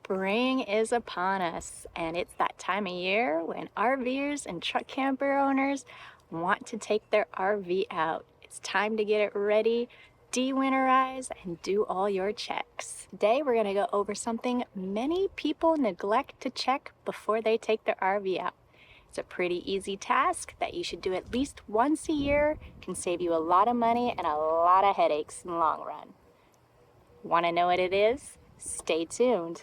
Spring is upon us, and it's that time of year when RVers and truck camper owners want to take their RV out. It's time to get it ready, de-winterize, and do all your checks. Today, we're going to go over something many people neglect to check before they take their RV out. It's a pretty easy task that you should do at least once a year, can save you a lot of money and a lot of headaches in the long run. Want to know what it is? Stay tuned.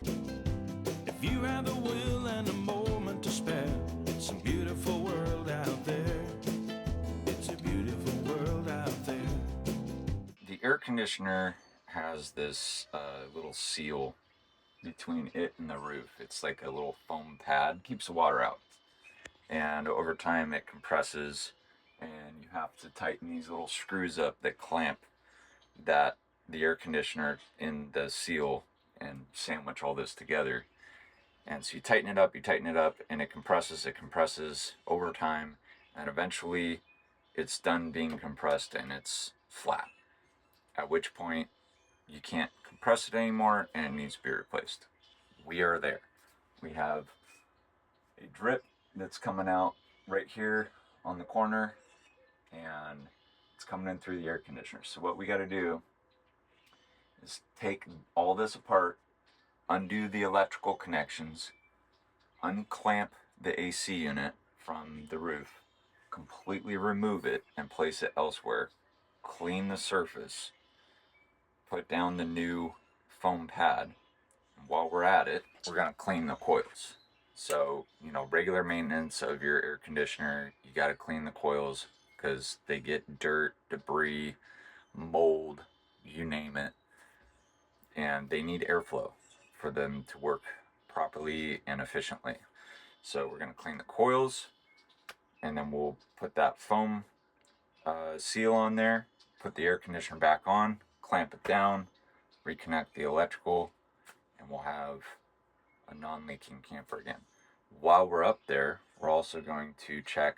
If you have the will and a moment to spare, it's a beautiful world out there. It's a beautiful world out there. The air conditioner has this little seal between it and the roof. It's like a little foam pad, keeps the water out. And over time it compresses, and you have to tighten these little screws up that clamp the air conditioner in the seal and sandwich all this together. And so you tighten it up, and it compresses over time, and eventually it's done being compressed and it's flat. At which point you can't compress it anymore and it needs to be replaced. We are there. We have a drip that's coming out right here on the corner, and it's coming in through the air conditioner. So what we got to do is take all this apart, undo the electrical connections, unclamp the AC unit from the roof, completely remove it and place it elsewhere, clean the surface, put down the new foam pad, and while we're at it, we're going to clean the coils. So, regular maintenance of your air conditioner, you got to clean the coils because they get dirt, debris, mold, you name it, and they need airflow for them to work properly and efficiently. So we're going to clean the coils, and then we'll put that foam seal on there, put the air conditioner back on, clamp it down, reconnect the electrical, and we'll have a non-leaking camper again. While we're up there, we're also going to check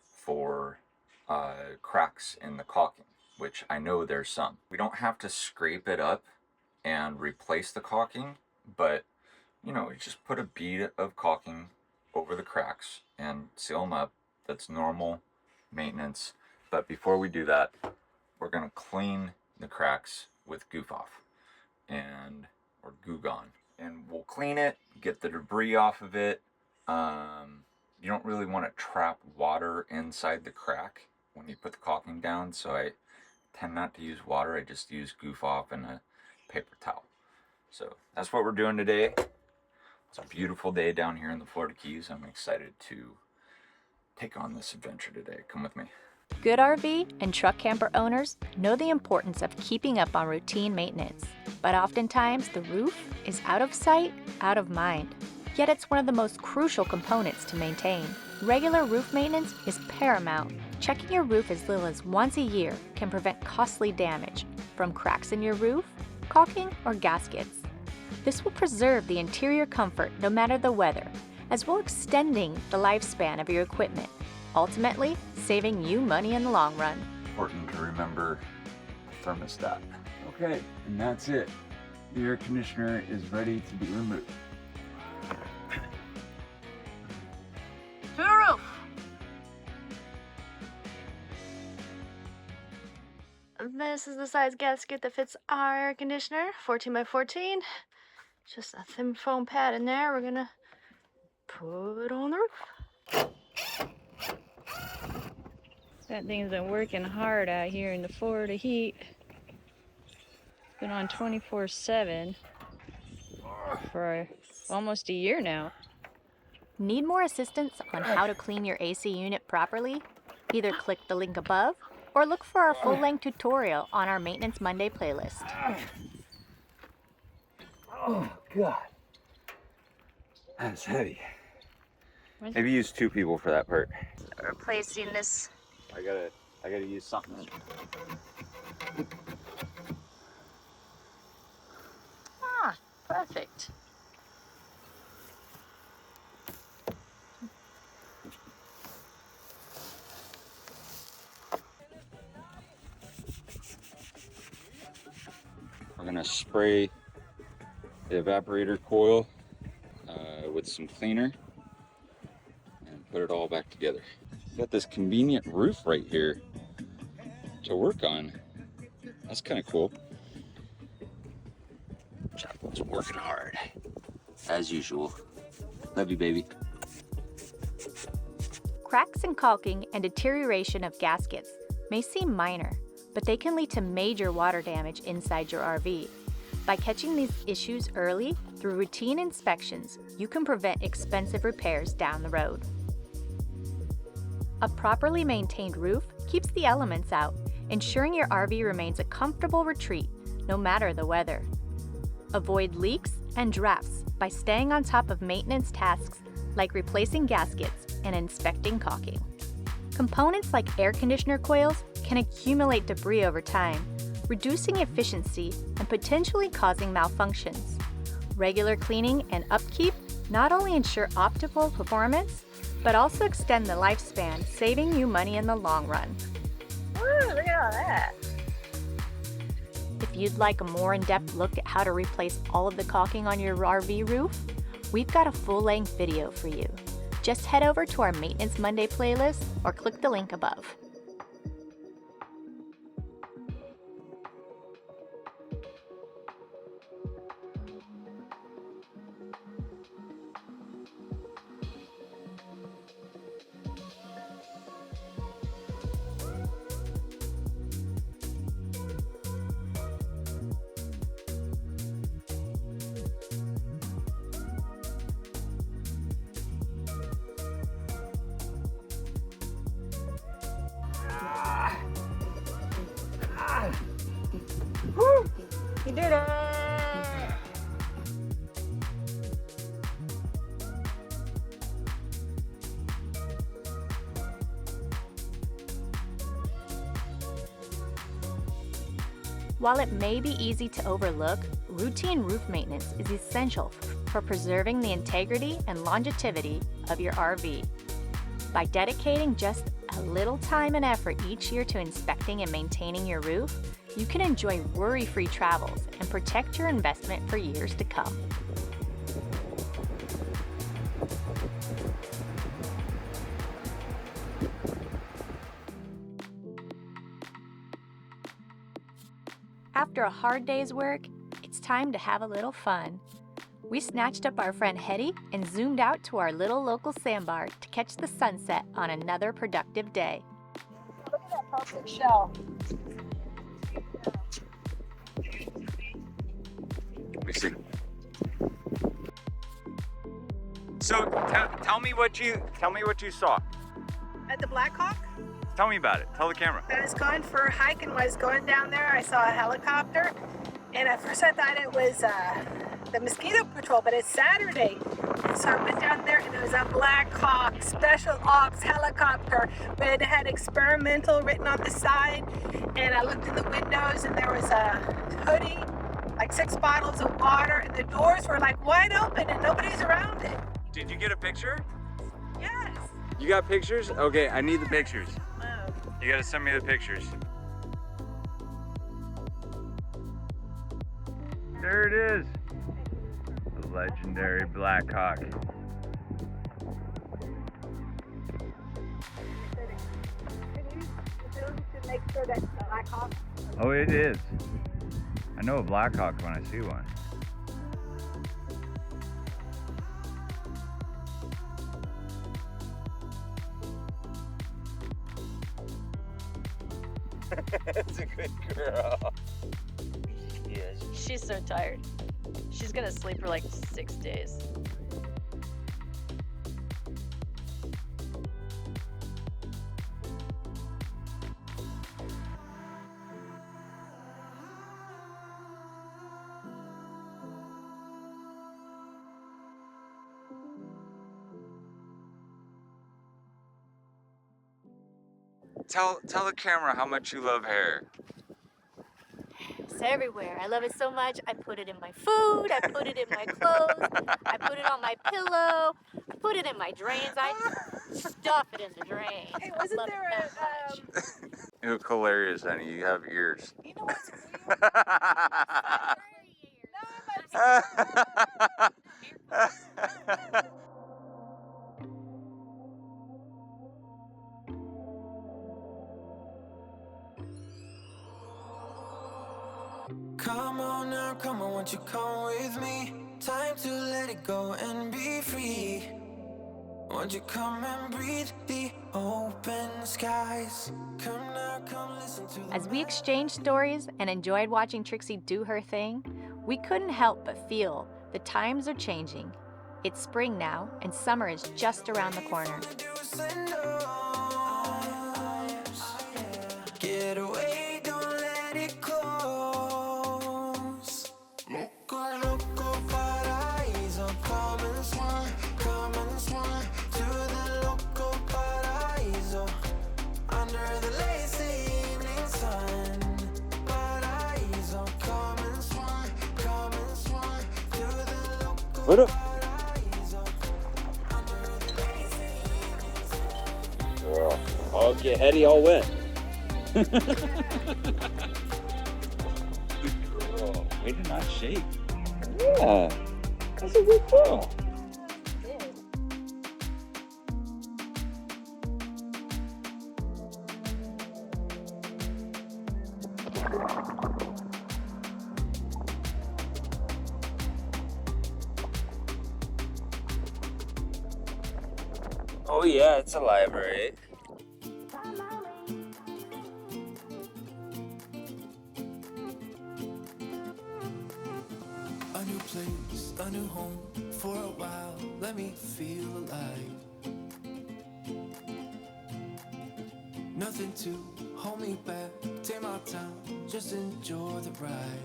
for cracks in the caulking, which I know there's some. We don't have to scrape it up and replace the caulking, but we just put a bead of caulking over the cracks and seal them up. That's normal maintenance. But before we do that, we're going to clean the cracks with Goof Off or Goo Gone. And we'll clean it, get the debris off of it. You don't really want to trap water inside the crack when you put the caulking down, so I tend not to use water. I just use Goof Off and a paper towel. So that's what we're doing today. It's a beautiful day down here in the Florida Keys. I'm excited to take on this adventure today. Come with me. Good RV and truck camper owners know the importance of keeping up on routine maintenance, but oftentimes the roof is out of sight, out of mind. Yet it's one of the most crucial components to maintain. Regular roof maintenance is paramount. Checking your roof as little as once a year can prevent costly damage from cracks in your roof, caulking, or gaskets. This will preserve the interior comfort no matter the weather, as well extending the lifespan of your equipment, ultimately saving you money in the long run. Important to remember thermostat. Okay, and that's it. The air conditioner is ready to be removed. To the roof! This is the size gasket that fits our air conditioner, 14 by 14. Just a thin foam pad in there we're gonna put on the roof. That thing's been working hard out here in the Florida heat. It's been on 24/7 for almost a year now. Need more assistance on how to clean your AC unit properly? Either click the link above or look for our full-length tutorial on our Maintenance Monday playlist. Oh God, that's heavy. Maybe use two people for that part. Replacing this. I gotta use something. Ah, perfect. We're gonna spray the evaporator coil with some cleaner and put it all back together. Got this convenient roof right here to work on. That's kind of cool. Chocolat's working hard, as usual. Love you, baby. Cracks and caulking and deterioration of gaskets may seem minor, but they can lead to major water damage inside your RV. By catching these issues early through routine inspections, you can prevent expensive repairs down the road. A properly maintained roof keeps the elements out, ensuring your RV remains a comfortable retreat no matter the weather. Avoid leaks and drafts by staying on top of maintenance tasks like replacing gaskets and inspecting caulking. Components like air conditioner coils can accumulate debris over time, reducing efficiency and potentially causing malfunctions. Regular cleaning and upkeep not only ensure optimal performance, but also extend the lifespan, saving you money in the long run. Ooh, look at all that. If you'd like a more in-depth look at how to replace all of the caulking on your RV roof, we've got a full-length video for you. Just head over to our Maintenance Monday playlist or click the link above. Woo! You did it! While it may be easy to overlook, routine roof maintenance is essential for preserving the integrity and longevity of your RV. By dedicating just a little time and effort each year to inspecting and maintaining your roof, you can enjoy worry-free travels and protect your investment for years to come. After a hard day's work, it's time to have a little fun. We snatched up our friend Hetty and zoomed out to our little local sandbar to catch the sunset on another productive day. Look at that plastic shell. Let me see. So tell me what you saw. At the Black Hawk, Tell me about it. Tell the camera. I was going for a hike and was going down there. I saw a helicopter, and at first I thought it was the mosquito patrol, but it's Saturday. And so I went down there and it was a Black Hawk Special Ops helicopter, but it had experimental written on the side. And I looked in the windows and there was a hoodie, like 6 bottles of water, and the doors were like wide open and nobody's around it. Did you get a picture? Yes. You got pictures? Okay, I need the pictures. Wow. You gotta send me the pictures. There it is. The legendary Black Hawk. It is the ability to make sure that the Black Hawk. Oh, it is. I know a Black Hawk when I see one. That's a good girl. Yeah, she's so tired. She's gonna sleep for like 6 days. Tell the camera how much you love hair. It's everywhere. I love it so much. I put it in my food. I put it in my clothes. I put it on my pillow. I put it in my drains. I stuff it in the drain. Hey, I wasn't love there it that much. You look hilarious, honey. You have ears. you know what's weird? Very No, my Come on now, come on, won't you come with me? Time to let it go and be free. Won't you come and breathe the open skies? Come now, come listen to the As we exchanged stories and enjoyed watching Trixie do her thing, we couldn't help but feel the times are changing. It's spring now, and summer is just around the corner. Get away, don't let it close. Loco, loco, paraíso. Come and swim to the loco paraíso. Under the lazy evening sun. Paraíso, come and swim to the loco What up? paraíso. Under the lazy evening sun. Girl, I'll get heady all wet. Girl, way to not shake. Yeah, that's a good girl. Oh yeah, it's a library. A new place, a new home. For a while, let me feel alive. Nothing to hold me back. Take my time, just enjoy the ride.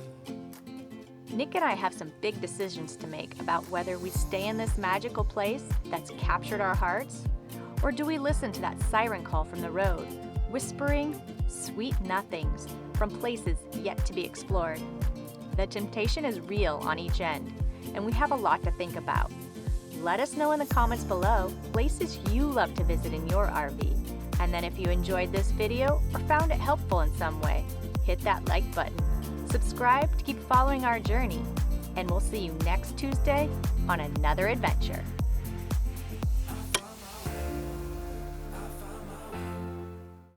Nick and I have some big decisions to make about whether we stay in this magical place that's captured our hearts, or do we listen to that siren call from the road, whispering sweet nothings from places yet to be explored. The temptation is real on each end, and we have a lot to think about. Let us know in the comments below places you love to visit in your RV. And then if you enjoyed this video or found it helpful in some way, hit that like button. Subscribe to keep following our journey, and we'll see you next Tuesday on another adventure.